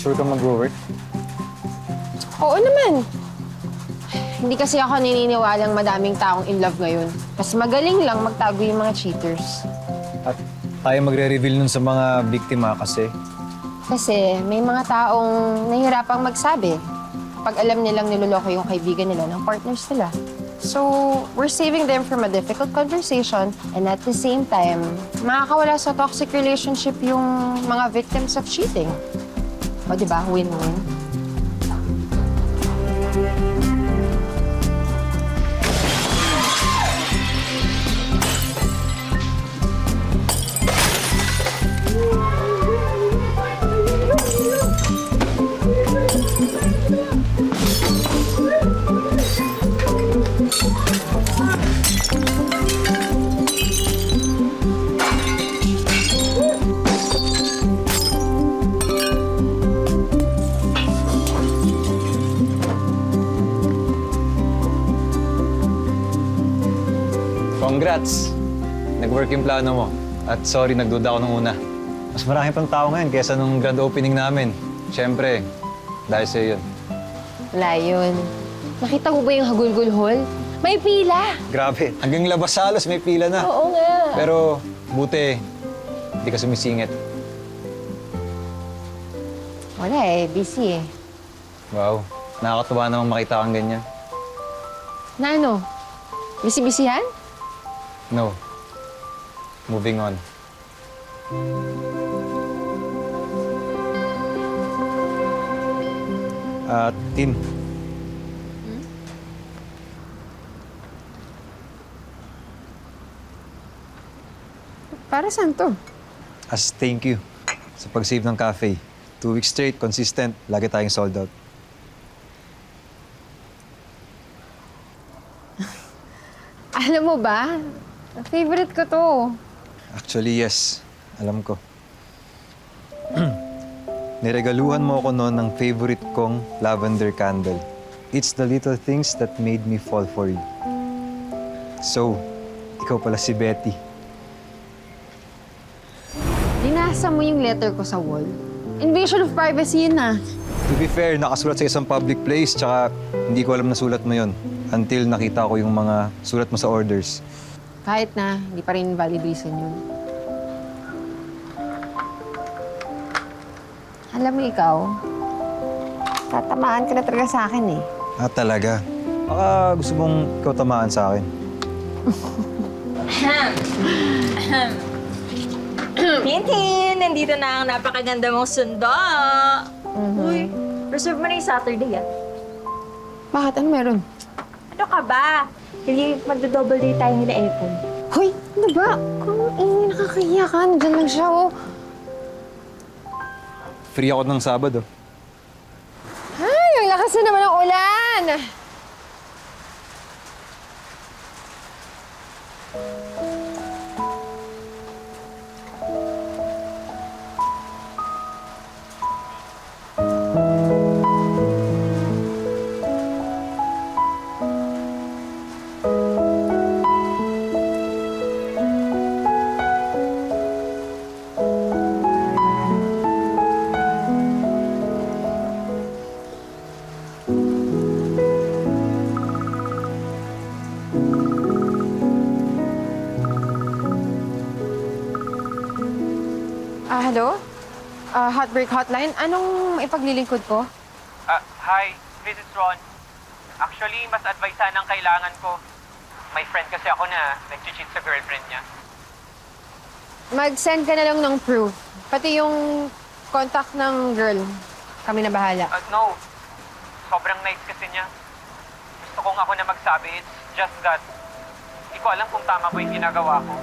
Sure ka mag-work? Oo naman. Hindi kasi ako naniniwalang madaming taong in love ngayon. Mas magaling lang magtago yung mga cheaters. At tayo magre-reveal nun sa mga biktima kasi Kasi may mga taong nahihirapang magsabi pag alam nilang niloloko yung kaibigan nila ng partners nila. So, we're saving them from a difficult conversation and at the same time, makakawala sa toxic relationship yung mga victims of cheating. O, di ba? Win-win. congrats! Nag-work yung plano mo. At sorry, nagduda ako nung una. Mas marami pang tao ngayon kaysa nung grand opening namin. Siyempre, dahil sa'yo yun. Wala yun. Nakita mo ba yung Hagulgul Hall? May pila! Grabe, hanggang labas halos may pila na. Oo nga. Pero buti, hindi ka sumisingit. Wala eh, busy eh. Wow, nakakatuwa namang makita kang ganyan. Na ano? Busy-busyhan? No. Moving on. Tin. Para saan to? As thank you sa pag-save ng cafe. 2 weeks straight, consistent, lagi tayong sold out. Alam mo ba? Favorite ko to. Actually, yes. Alam ko. Niregaluhan mo ako noon ng favorite kong lavender candle. It's the little things that made me fall for you. So, ikaw pala si Betty. Binasa mo yung letter ko sa wall. Invasion of privacy yun ah. To be fair, nakasulat sa isang public place, tsaka hindi ko alam na sulat mo yon until nakita ko yung mga sulat mo sa orders. Kahit na, hindi pa rin valid reason yun. Alam mo ikaw, tatamaan ka na talaga sa akin eh. Ah, talaga? Baka gusto mong ikaw tamaan sa akin. Tintin! Nandito na ang napakaganda mong sundo. Uy, reserve mo na yung Saturday, ah. Bakit? Ano meron? Ano ka ba? Hindi magdo-double day tayo nila Epon. Hoy, ano ba? Kung nakakahiya ka, nandyan lang siya oh. Free ako ng Sabado. Ay, ang lakas na naman ng ulan! Hello? Heartbreak Hotline? Anong ipaglilingkod ko? Hi, this is Ron. Actually, mas advice sana ang kailangan ko. May friend kasi ako na nag-cheat sa girlfriend niya. Mag-send ka na lang ng proof. Pati yung contact ng girl. Kami na bahala. No, sobrang nice kasi niya. Gusto kong ako na magsabi, it's just that hindi ko alam kung tama ba yung ginagawa ko.